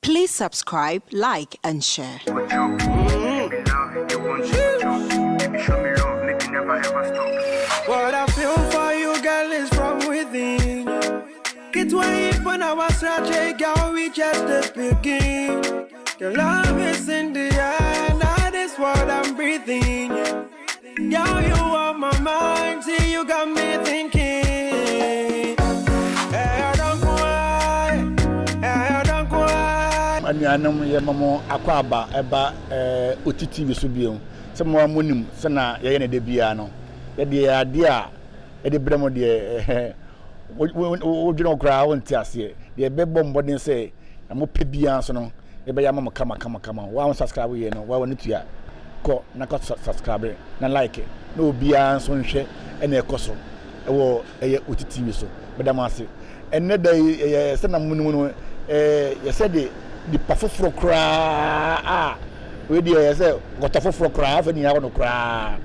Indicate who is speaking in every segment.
Speaker 1: Please subscribe, like, and share.
Speaker 2: What I feel for you, girl, is from within. It's why when I was a girl, we just the begin. Your love is in the air, that is what I'm breathing. Girl, you are my mind, see you got me thinking. I don't cry.
Speaker 3: And I know your mama aquaba eba otiti bi so biom. Se mo amonim se na ye ne de bia no. Ye de adea e de bremo de wo dwene okra won ti ase. Ye be bombodin se na mo pe bia so no. Ye be ya mama kama. Wa subscribe ye no. Wa woni tua. Ko na ko subscribe na like na obia so nhwe e na ekoso. E wo eye otiti bi so. Bedam ase. Enne da se na munum no you said the pafofro kra we dey say got foforo kra fa ni ya no kra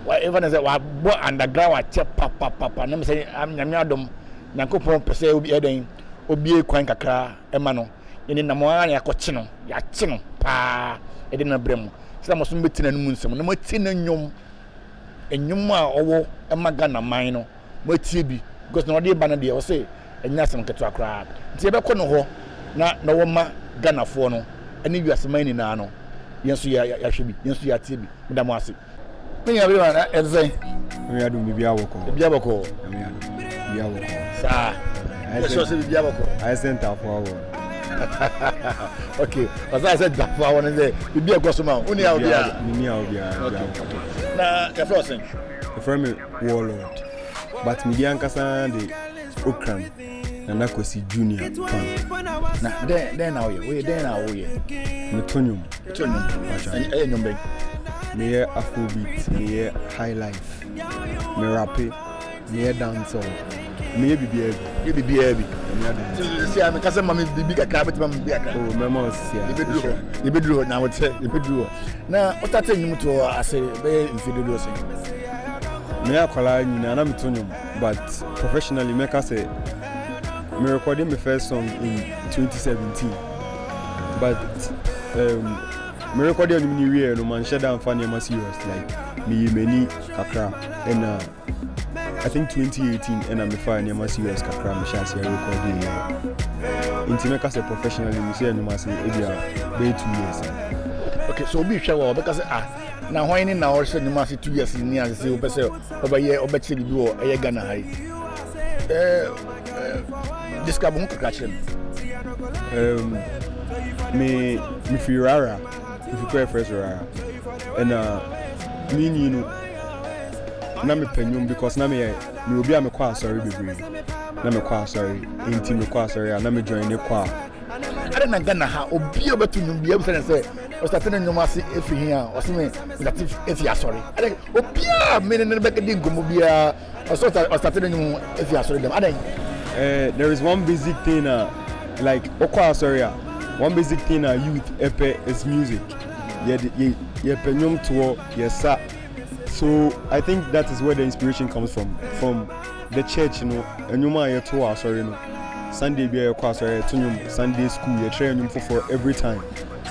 Speaker 3: wa even say wa bo underground wa che papa na me say am nyame adom nyankopon pese obi eden obi kwan kakra e ma no ni na mo an yakoche no ya che no pa e de na brem say mo so metina no mu nsem na mo ti na nyom enyum a owo e maga na man no mo tie bi because no dey ba na dey o say enya sem keto akra nti e be ko no ho na woma Ghana fo no ene wiasema ni na no yenso ya hwebi yenso ya tie bi medam ase me ya bi na eze
Speaker 4: me ya do mi bia woko
Speaker 3: sa yeso se bia woko
Speaker 4: I center for
Speaker 3: okay as I said that for one day bia go so ma uni ya bia na ya flossing
Speaker 4: the friend warlord but me dia nkasa de okran na kosi junior fan
Speaker 3: na den na we den na we
Speaker 4: me tonyum
Speaker 3: eh nyombe
Speaker 4: me afrobeat me high life me rap me dance me bibia bi see am kase mama bibi kakra betima bibi kakra oh mama sia
Speaker 3: ibeduro na wote ibeduro na otata nyum to ase be infidodo se
Speaker 4: me akwala nyina na me tonyum but professionally me ka say me recording my first song in 2017 but me recording in new year no man shut down funny ma serious like me many kakra and I think 2018 and I'm fine ma serious kakra me share recording into make us professionally me say no ma say ebia be 2 years
Speaker 3: okay so be sure because na hwan ni na or say no ma say 2 years ni as say o be say obaye obeche bibi wo eye Ghana hai describe mo kakra
Speaker 4: me firara if you call first rara and me ni no na me panyum because na me obi a me kwa sorry bebre na me kwa sorry enti me kwa sorry na me join ne kwa
Speaker 3: ada na Ghana ha obi obetu nyum bia be say o start na nyum ase efi hin a o se me that if you sorry ada obi a me ne be kedi ngomo bia o start na nyum if you sorry dem ada
Speaker 4: there is one basic thing like okwa sorry one basic thing youth epe is music ye penyum to yesa so I think that is where the inspiration comes from the church you know enyuma ye to sorry no Sunday be okwa sorry tunyum Sunday school ye train nyum for every time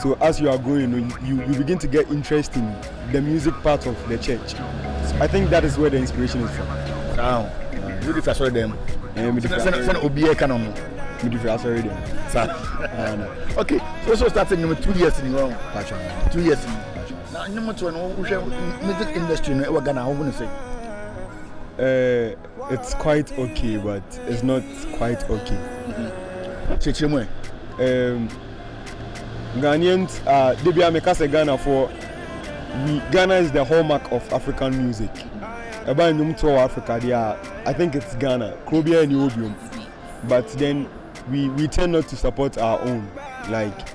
Speaker 4: so as you are growing you begin to get interest in the music part of the church so I think that is where the inspiration is from
Speaker 3: now you differ sorry them
Speaker 4: me
Speaker 3: differ obi can no
Speaker 4: me differ sorry them
Speaker 3: okay so starting 2 years in wrong 2 years now nyum to no music industry no e Ghana how would say
Speaker 4: it's quite okay but it's not quite okay
Speaker 3: chechemwe
Speaker 4: Ghanaians debia me kase Ghana for Ghana is the hallmark of African music about nyum to Africa there I think it's Ghana Krobia and Obium but then we tend not to support our own like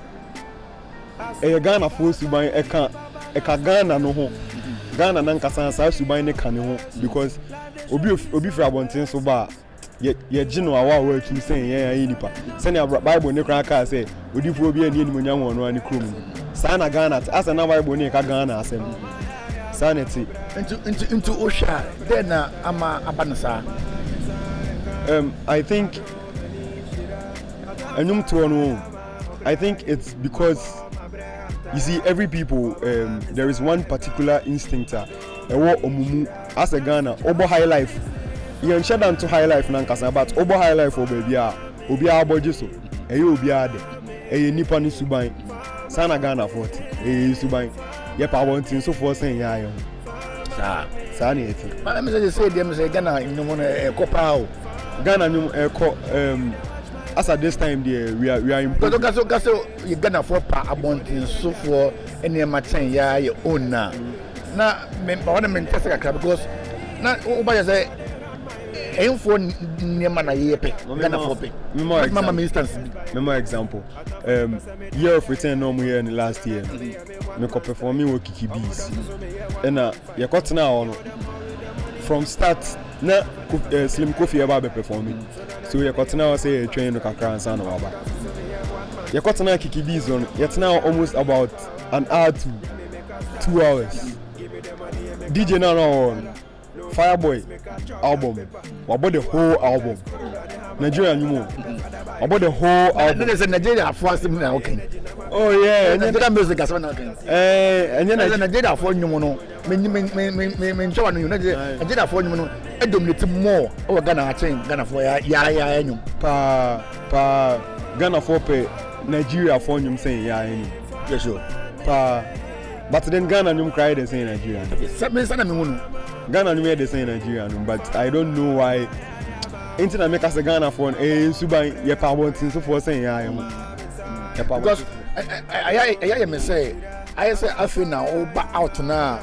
Speaker 4: Ghana for suban eka Ghana no ho Ghana nan kasa sa suban ne kan ho because obi fra bonten so ba ye gino awa tu sen ye nipa se na Bible ne kran ka say odifo obi ani ni munya won no ani krom sa na Ghana asa na Bible ne ka Ghana asem sanity
Speaker 3: into osha then ama abansa
Speaker 4: I think enyum to no I think it's because you see every people there is one particular instinct as a Ghana obo high life you can shut down to high life nankasa but obo high life obi aboje so obi ade nipa ni suban sana Ghana 40 suban ye pa wontin so for saying ya yo sa na eti
Speaker 3: I me say dem say Ghana no mo kopa o
Speaker 4: Ghana nyum as at this time there we are improving.
Speaker 3: Because you Ghana for pa abontin so for any maten ya your own na me want to test because na oba say for niema na yepe Ghana for pe mama instance
Speaker 4: member example year of return no mo year last year me ko performing with Kiki Bees and you got now from start na Slim Kofi eba be performing so you got now say train no kakra ansa na waba you got now Kiki Bees on yet now almost about an hour to 2 hours DJ now on Fireboy album about the whole album Nigerian you about the whole album
Speaker 3: there's a Nigeria for us now okay
Speaker 4: oh yeah
Speaker 3: and then music as well now
Speaker 4: and then
Speaker 3: Nigeria for you no me show no Nigeria for you no e dominate more over Ghana Ghana for ya enyum
Speaker 4: pa Ghana for pe Nigeria for you saying ya enyum
Speaker 3: yes sure
Speaker 4: pa but then Ghana nyum cry they say Nigeria
Speaker 3: me sana me hunu
Speaker 4: Ghana nyum they say Nigeria but I don't know why internet make us Ghana for suban ye pa wontin so for saying ya enyum
Speaker 3: because I me say I say I feel now over out now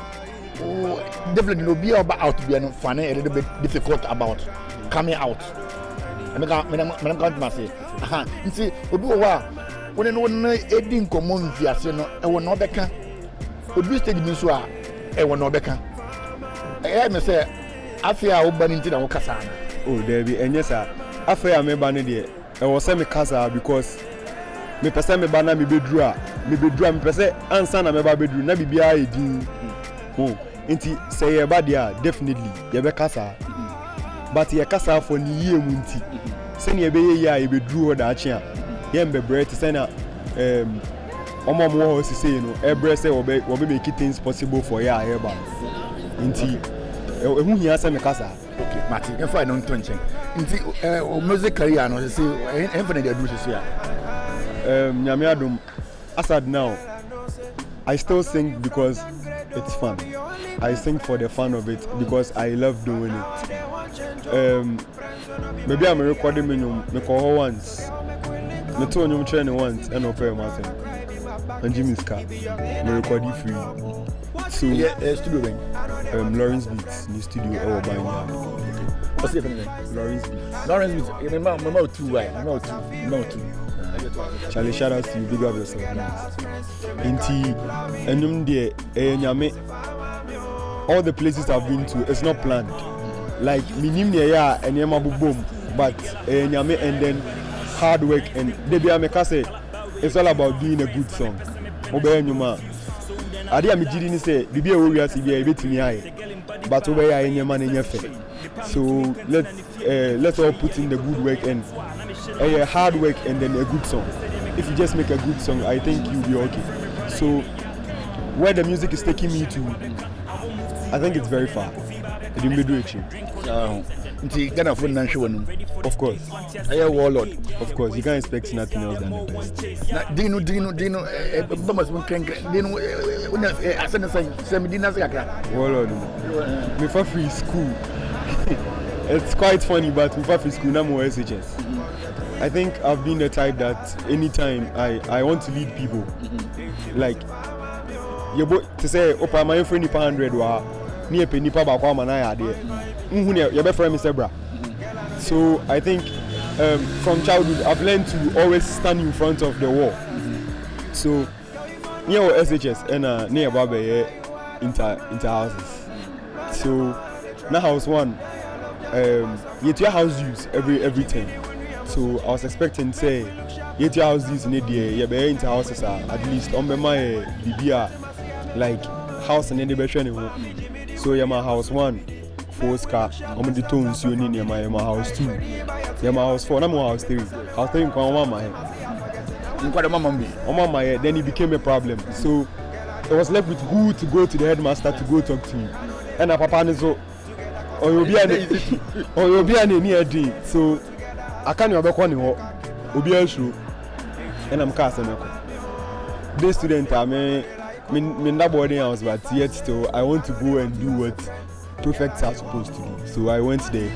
Speaker 3: definitely no be about out to be funny a little bit difficult about coming out I me can't say you see obi wa when no edin common fiase no e wo no beka obi stage bi so a e wo no beka I me say afia wo bani nti na wo kasa na
Speaker 4: oh there be enyesa afia me ba ne de e wo say me kasa because me pese me ba na me bedru me pese ansa na me ba bedru na bibia edin nti say ye ba dia definitely ye be kasa but ye kasa for ni ye mu nti se ne ye be ye ya ye bedru ho da achi a ye mbe bread say na omo mo ho sisi no ebre say wo be make things possible for ya here ba nti ehu hia say me kasa
Speaker 3: okay Martin if I don't touch nti music career no say everything they do sisi a
Speaker 4: nyame adom asad now I still sing because it's fun. I sing for the fun of it because I love doing it. Maybe I'm recording me call once. Me told you training once and open Martin. And Jimmy's car. Me record it free. So
Speaker 3: yeah, studio ring.
Speaker 4: Lawrence Beats, new studio over by me.
Speaker 3: What's the name?
Speaker 4: Lawrence Beats.
Speaker 3: Lawrence Beats. Remember two, right? Remember two.
Speaker 4: Charlie, shout out to you, big up yourself. Inti, enyum de nyame. All the places I've been to, it's not planned. Like minim ne ya enyama boom, but nyame and then hard work and debi ameka say it's all about doing a good song. Obe enyuma. Ade amigiri ni say bibi e wo wiase bia e betimi aye. But obe ya enyama na nyefe. So let's all put in the good work and hard work and then a good song. If you just make a good song, I think you'll be okay. So where the music is taking me to, I think it's very far. It didn't do it.
Speaker 3: Ghana for
Speaker 4: of course.
Speaker 3: Warlord.
Speaker 4: Of course, you can't expect nothing else than the best.
Speaker 3: Dino,
Speaker 4: Warlord. Me for free school. It's quite funny, but me for free school, I'm more SHS. I think I've been the type that anytime I want to lead people, like to say, "Opa, my friend nipa 100 wa, ni epe nipa ba kwa mana ya de." Nhune your best friend Mr. Bra. So I think from childhood I've learned to always stand in front of the wall. So near SHS and near Babe inter houses. So now house one, you your house use every time. So I was expecting say yet your house is in the you be into houses at least on my BBA like house and any better anymore. So yeah, my house 1 4 car on the tones you need my house 2. Yeah, my house 4 I'm house 3. House 3 come on my Then it became a problem. So it was left with who to go to the headmaster to go talk to him. And a papa so or you'll be an near D. So I can't remember one issue. And I'm casting this student I mean that boarding house, but yet still I want to go and do what prefects are supposed to do. So I went there.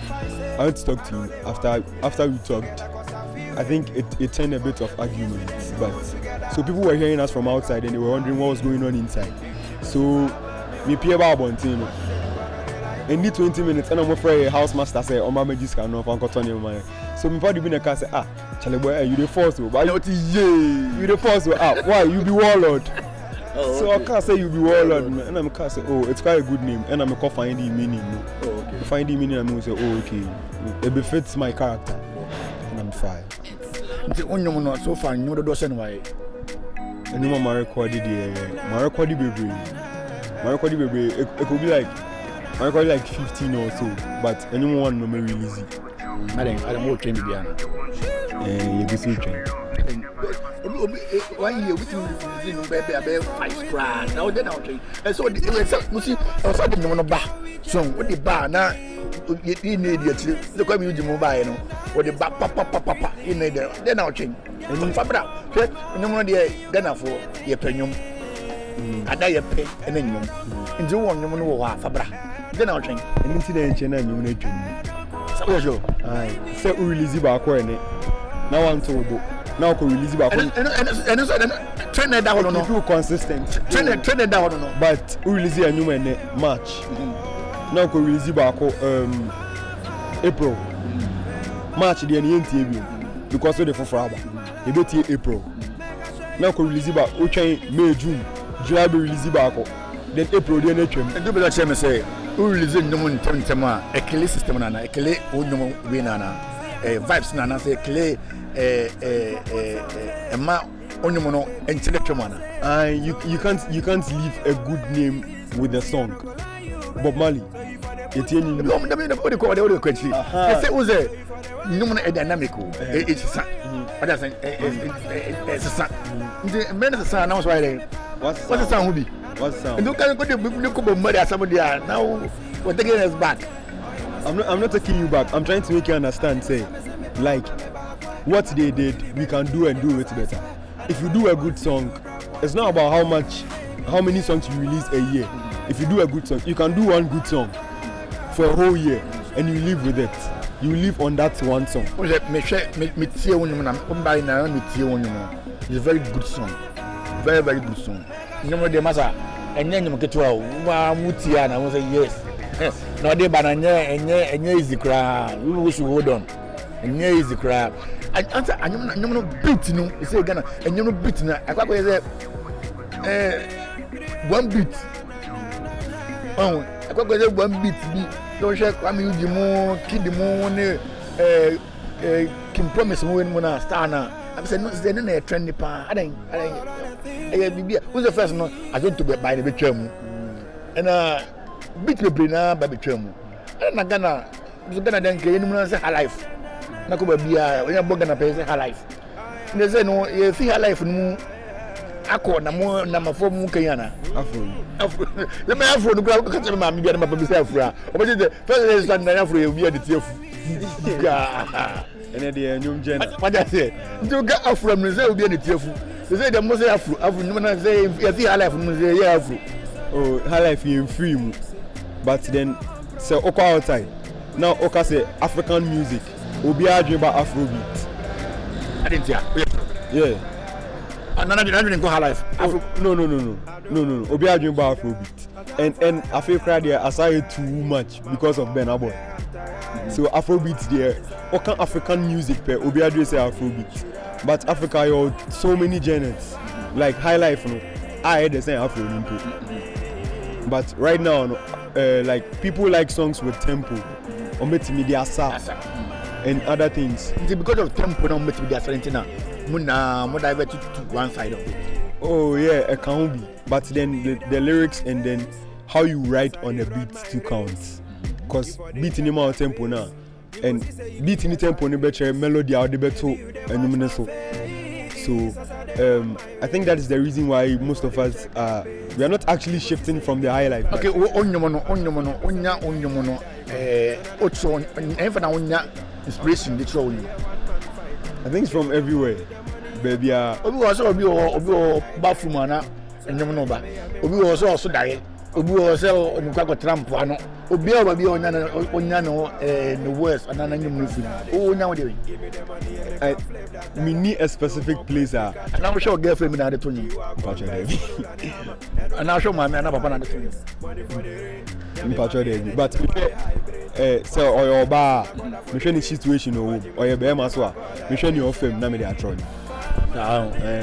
Speaker 4: I went to talk to him. After we talked, I think it turned a bit of arguments. But so people were hearing us from outside and they were wondering what was going on inside. So me peer Babontin. In the 20 minutes, and I'm afraid a housemaster said, "Oh, my magic cannot continue my." So me probably been a car say, Charlie boy, you the first one. But you the first one. Why you be warlord? Oh, so okay. I can't say you be warlord, and I'm can't say, oh, it's quite a good name, and I'm a find the meaning. Oh, okay. Find the meaning, I'm going to say, oh, okay, it befits my character, and I'm fine.
Speaker 3: So far, you know the dozen why.
Speaker 4: And you my record baby. It could be like. I record like 15 or so, but anyone no me release it.
Speaker 3: I don't want to train
Speaker 4: you go see train.
Speaker 3: 1 year with you baby 5 grand. Now then I'll train. And so you see, I saw them no bar. So what the bar now you need it. The community mobile no. What the bar papa you need then I'll train. And Fabra, no more then for your premium. Ada ye pay and then you. Into one no more Fabra. Then I'll train.
Speaker 4: And into the engine and you need to.
Speaker 3: So,
Speaker 4: I say we release it back when now I'm told. Now we release it back.
Speaker 3: And train it down no.
Speaker 4: Too consistent.
Speaker 3: Train it down no.
Speaker 4: But we release it a new March. Now we release it back April. March the end because of the for you bet April. Now we release it back May, June, July we release it back. Then April the next term.
Speaker 3: And do better chairman say we release no one tema a clay system na a clay no we na vibes na say clay ma onyomo intellectual man.
Speaker 4: And you can't leave a good name with a song. Bob Marley. It's any new.
Speaker 3: What do you call it? I say was a no dynamical. It's what I say it's a sound. The men of sound now why what's the sound will be?
Speaker 4: What's the sound?
Speaker 3: Look at the money as somebody now we're taking us back.
Speaker 4: I'm not taking you back. I'm trying to make you understand. Say, like, what they did, we can do and do it better. If you do a good song, it's not about how many songs you release a year. If you do a good song, you can do one good song for a whole year, and you live with it. You live on that one song.
Speaker 3: It's a very good song. Very, very good song. You know the master, and then you get to Mutiana was a yes. No, they banana and easy crab. We wish you hold on. And easy crab. I answer, I'm not beating you. You say, Ghana, and you're not beating her. I got one beat. Oh, I got one beat. Don't check. I mean, you more kid the more can promise when I start now. I said, no, it's the new trendy pan. I think, who's the first one? I going to buy the betrayal. And beat the brain by betrayal. And I'm gonna then get anyone say her life. Not go be when you're going to pay her life. They say, no, you see her life. No, I call number 4 Mukayana. Let me have for the crowd. Can't remember me getting my myself. But the first time I have will be at the tear.
Speaker 4: And then the new gen.
Speaker 3: What I say, you got off from the will be at the tear. They say the most Afro. I've say, if you see her life,
Speaker 4: oh, her life is free. But then, so Oka outside. Now Oka say African music. Obi a dream about Afrobeat.
Speaker 3: I didn't hear.
Speaker 4: Yeah.
Speaker 3: And I didn't go her life.
Speaker 4: No. Obi a dream about Afrobeat. And I feel cry there. I saw it too much because of Ben Aboy. So Afrobeat there. Oka African music per Obi a dream say Afrobeat. But Africa you have so many genres. Like high life. No, I heard they say Afro Olympic. But right now, like people like songs with tempo, or media and other things.
Speaker 3: Because of tempo, now media now. More divert to one side of it.
Speaker 4: Oh yeah, it can be. But then the lyrics and then how you write on the beat still counts. Because beating him out tempo now, and beating the tempo on the better melody out the better and so. So I think that is the reason why most of us we are not actually shifting from the high life.
Speaker 3: Okay, onyomono otso enfa na onya inspiration dey throw you.
Speaker 4: I think it's from everywhere. Baby,
Speaker 3: obi was obi bathroom ana enyomono ba. Obi was also die. Obi was onukwa ko tramp ano. Obi o ba bi onya no the west ana na nyom no fi. O onya wo dey.
Speaker 4: Me need a specific place.
Speaker 3: And I'm sure girlfriend na dey to you. And I'm sure mama and papa na dey to you.
Speaker 4: But so or ba me hwe ni situation o ye be ma so a me hwe ni ofem na me dey atro ni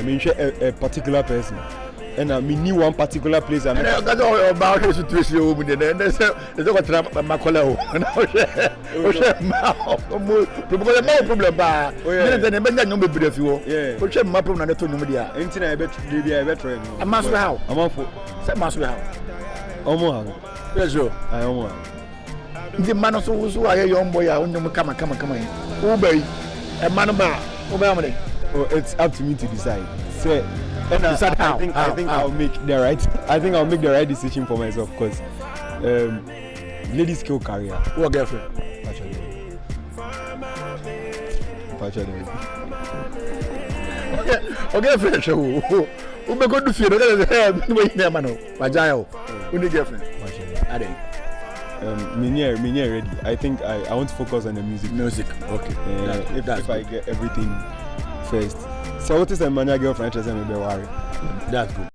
Speaker 4: me hwe a particular person and me need one particular place and
Speaker 3: that or ba hwe situation o mu dey na say go tra makola o na hwe ma problem ba ni dey be nya nyom be fi wo o hwe ma problem na dey to nyom dey a
Speaker 4: enti na e be dey be try no
Speaker 3: am so how
Speaker 4: am for
Speaker 3: say ma so how
Speaker 4: omo how
Speaker 3: yes o
Speaker 4: I omo
Speaker 3: the man so aye young boy a onyom kama who be a man ba who be am dey.
Speaker 4: Oh, it's up to me to decide. Say, and I think I'll make the right decision for myself because ladies kill career.
Speaker 3: What girlfriend?
Speaker 4: Actually.
Speaker 3: Okay, girlfriend show. Who be go do fear? No, you never know. Majayo. Who need girlfriend? Ade.
Speaker 4: Me ready. I think I want to focus on the music.
Speaker 3: Okay.
Speaker 4: If I get everything first. So what is a man girlfriend? Just me be worry.
Speaker 3: That's good.